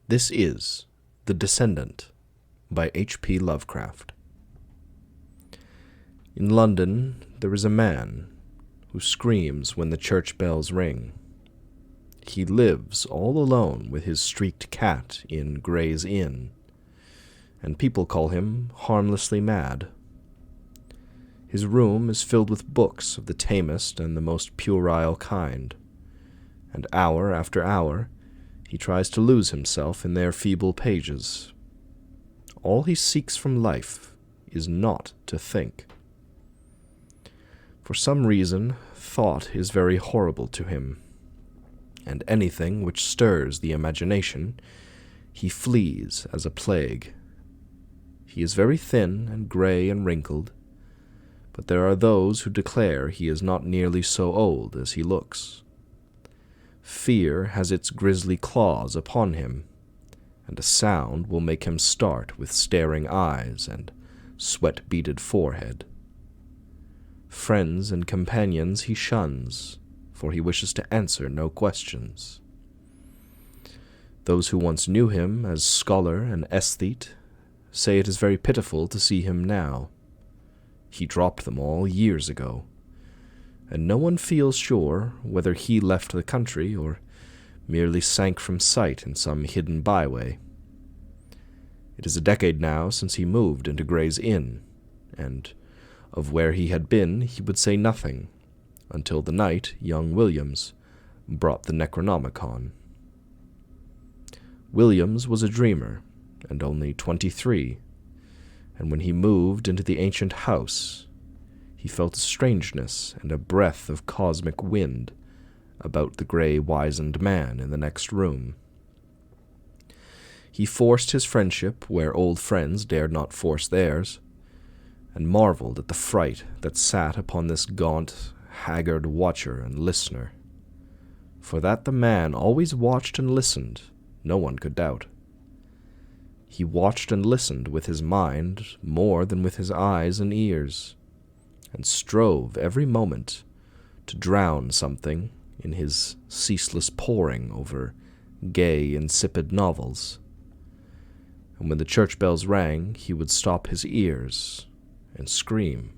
This is The Descendant by H.P. Lovecraft. In London, there is a man who screams when the church bells ring. He lives all alone with his streaked cat in Gray's Inn, and people call him harmlessly mad. His room is filled with books of the tamest and the most puerile kind, and hour after hour he tries to lose himself in their feeble pages. All he seeks from life is not to think. For some reason, thought is very horrible to him, and anything which stirs the imagination he flees as a plague. He is very thin and gray and wrinkled, but there are those who declare he is not nearly so old as he looks. Fear has its grisly claws upon him, and a sound will make him start with staring eyes and sweat-beaded forehead. Friends and companions he shuns, for he wishes to answer no questions. Those who once knew him as scholar and aesthete say it is very pitiful to see him now. He dropped them all years ago, and no one feels sure whether he left the country or merely sank from sight in some hidden byway. It is a decade now since he moved into Gray's Inn, and of where he had been he would say nothing, until the night young Williams brought the Necronomicon. Williams was a dreamer, and only 23, and when he moved into the ancient house, he felt a strangeness and a breath of cosmic wind about the gray, wizened man in the next room. He forced his friendship where old friends dared not force theirs, and marveled at the fright that sat upon this gaunt, haggard watcher and listener. For that the man always watched and listened, no one could doubt. He watched and listened with his mind more than with his eyes and ears, and strove every moment to drown something in his ceaseless poring over gay, insipid novels. And when the church bells rang, he would stop his ears and scream,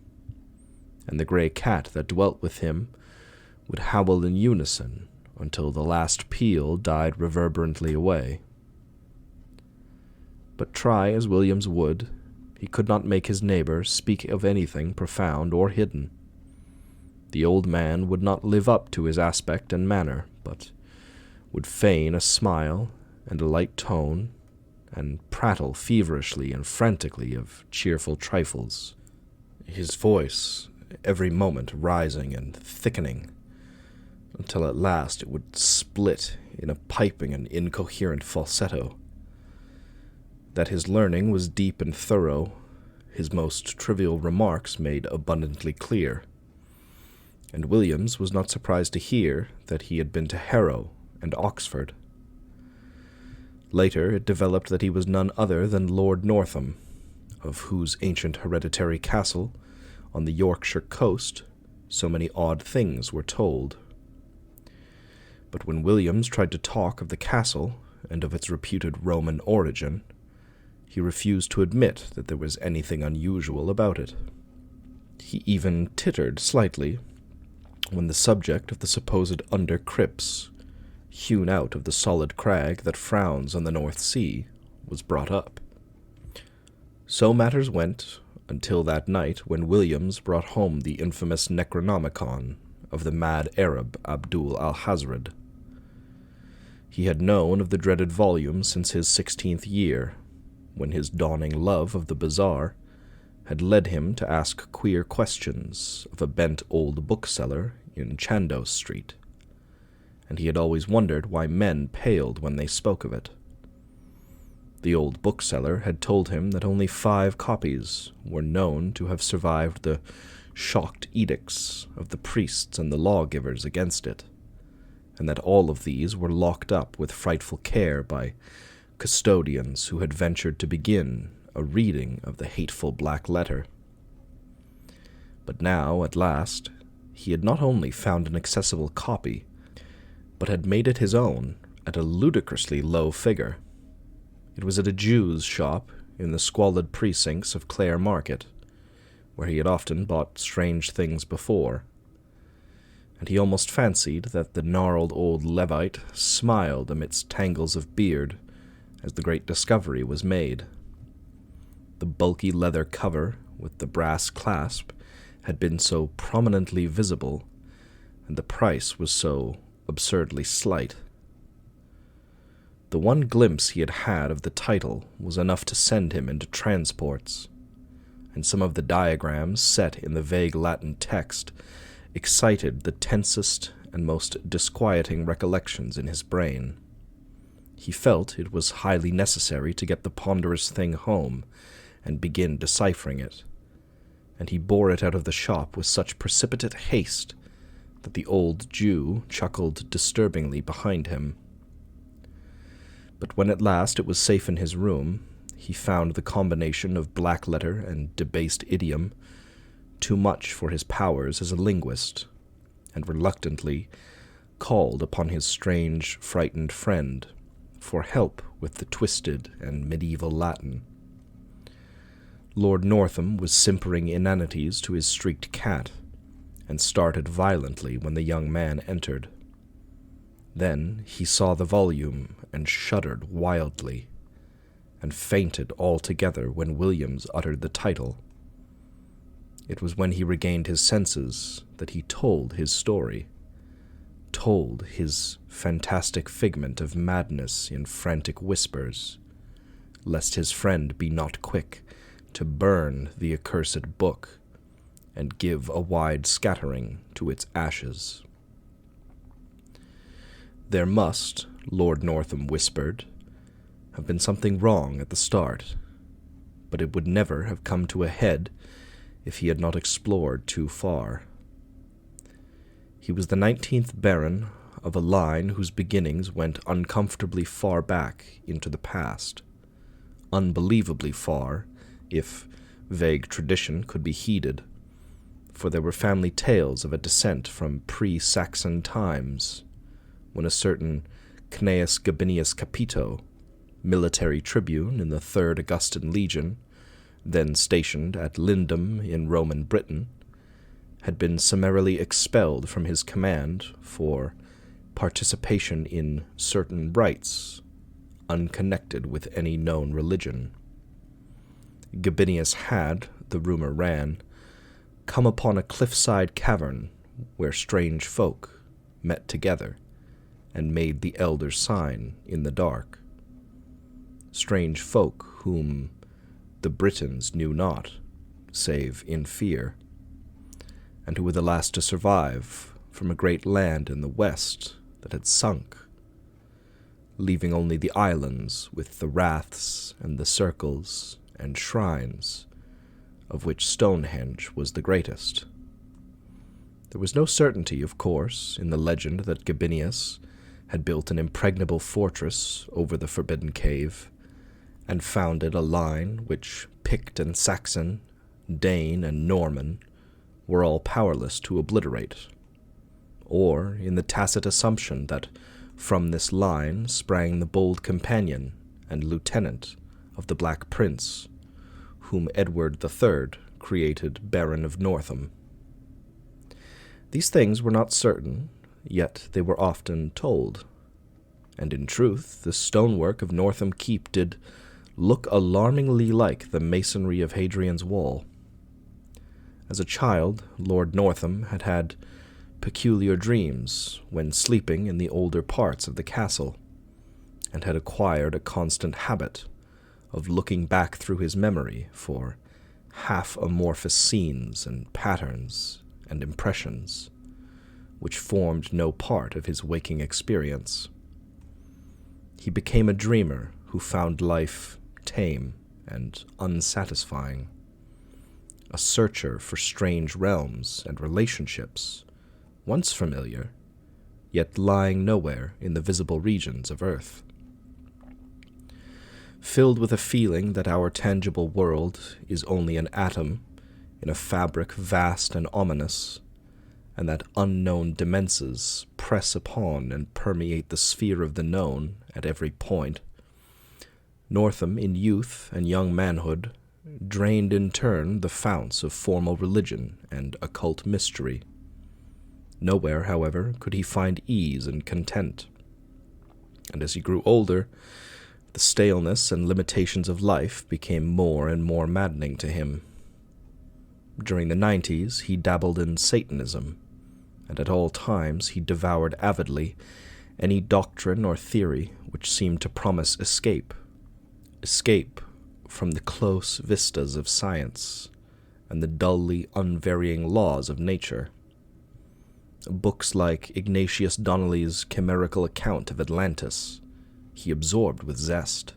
and the gray cat that dwelt with him would howl in unison until the last peal died reverberantly away. But try as Williams would, he could not make his neighbor speak of anything profound or hidden. The old man would not live up to his aspect and manner, but would feign a smile and a light tone, and prattle feverishly and frantically of cheerful trifles, his voice every moment rising and thickening, until at last it would split in a piping and incoherent falsetto. That his learning was deep and thorough, his most trivial remarks made abundantly clear, and Williams was not surprised to hear that he had been to Harrow and Oxford. Later it developed that he was none other than Lord Northam, of whose ancient hereditary castle on the Yorkshire coast so many odd things were told. But when Williams tried to talk of the castle and of its reputed Roman origin, he refused to admit that there was anything unusual about it. He even tittered slightly when the subject of the supposed under-crypts, hewn out of the solid crag that frowns on the North Sea, was brought up. So matters went until that night when Williams brought home the infamous Necronomicon of the mad Arab Abdul al-Hazred. He had known of the dreaded volume since his 16th year, when his dawning love of the bizarre had led him to ask queer questions of a bent old bookseller in Chandos Street, and he had always wondered why men paled when they spoke of it. The old bookseller had told him that only 5 copies were known to have survived the shocked edicts of the priests and the lawgivers against it, and that all of these were locked up with frightful care by custodians who had ventured to begin a reading of the hateful black letter. But now, at last, he had not only found an accessible copy, but had made it his own at a ludicrously low figure. It was at a Jew's shop in the squalid precincts of Clare Market, where he had often bought strange things before, and he almost fancied that the gnarled old Levite smiled amidst tangles of beard as the great discovery was made. The bulky leather cover with the brass clasp had been so prominently visible, and the price was so absurdly slight. The one glimpse he had had of the title was enough to send him into transports, and some of the diagrams set in the vague Latin text excited the tensest and most disquieting recollections in his brain. He felt it was highly necessary to get the ponderous thing home and begin deciphering it, and he bore it out of the shop with such precipitate haste that the old Jew chuckled disturbingly behind him. But when at last it was safe in his room, he found the combination of black letter and debased idiom too much for his powers as a linguist, and reluctantly called upon his strange, frightened friend for help with the twisted and medieval Latin. Lord Northam was simpering inanities to his streaked cat, and started violently when the young man entered. Then he saw the volume and shuddered wildly, and fainted altogether when Williams uttered the title. It was when he regained his senses that he told his story, told his fantastic figment of madness in frantic whispers, lest his friend be not quick to burn the accursed book and give a wide scattering to its ashes. There must, Lord Northam whispered, have been something wrong at the start, but it would never have come to a head if he had not explored too far. He was the 19th Baron of a line whose beginnings went uncomfortably far back into the past, unbelievably far, if vague tradition could be heeded, for there were family tales of a descent from pre-Saxon times, when a certain Cnaeus Gabinius Capito, military tribune in the 3rd Augustan Legion, then stationed at Lindum in Roman Britain, had been summarily expelled from his command for participation in certain rites unconnected with any known religion. Gabinius had, the rumor ran, come upon a cliffside cavern where strange folk met together and made the elder sign in the dark. Strange folk whom the Britons knew not, save in fear, and who were the last to survive from a great land in the west that had sunk, leaving only the islands with the raths and the circles and shrines, of which Stonehenge was the greatest. There was no certainty, of course, in the legend that Gabinius had built an impregnable fortress over the forbidden cave, and founded a line which Pict and Saxon, Dane and Norman were all powerless to obliterate, or in the tacit assumption that from this line sprang the bold companion and lieutenant of the Black Prince, whom Edward III created Baron of Northam. These things were not certain, yet they were often told, and in truth the stonework of Northam Keep did look alarmingly like the masonry of Hadrian's Wall. As a child, Lord Northam had had peculiar dreams when sleeping in the older parts of the castle, and had acquired a constant habit of looking back through his memory for half-amorphous scenes and patterns and impressions, which formed no part of his waking experience. He became a dreamer who found life tame and unsatisfying, a searcher for strange realms and relationships, once familiar, yet lying nowhere in the visible regions of Earth. Filled with a feeling that our tangible world is only an atom in a fabric vast and ominous, and that unknown dimenses press upon and permeate the sphere of the known at every point, Northam, in youth and young manhood, drained in turn the founts of formal religion and occult mystery. Nowhere, however, could he find ease and content. And as he grew older, the staleness and limitations of life became more and more maddening to him. During the 90s, he dabbled in Satanism, and at all times he devoured avidly any doctrine or theory which seemed to promise escape from the close vistas of science and the dully unvarying laws of nature. Books like Ignatius Donnelly's chimerical account of Atlantis he absorbed with zest,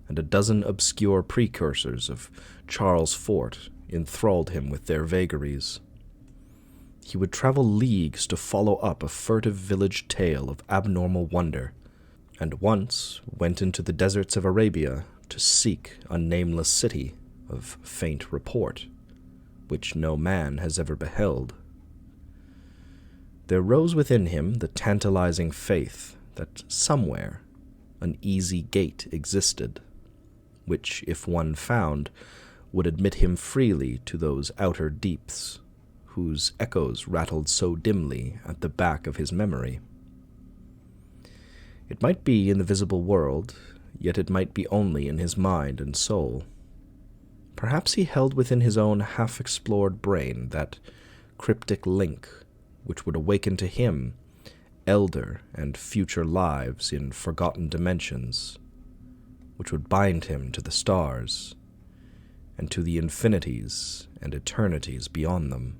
and a dozen obscure precursors of Charles Fort enthralled him with their vagaries. He would travel leagues to follow up a furtive village tale of abnormal wonder, and once went into the deserts of Arabia to seek a nameless city of faint report, which no man has ever beheld. There rose within him the tantalizing faith that somewhere an easy gate existed, which, if one found, would admit him freely to those outer deeps, whose echoes rattled so dimly at the back of his memory. It might be in the visible world, yet it might be only in his mind and soul. Perhaps he held within his own half-explored brain that cryptic link which would awaken to him elder and future lives in forgotten dimensions, which would bind him to the stars and to the infinities and eternities beyond them.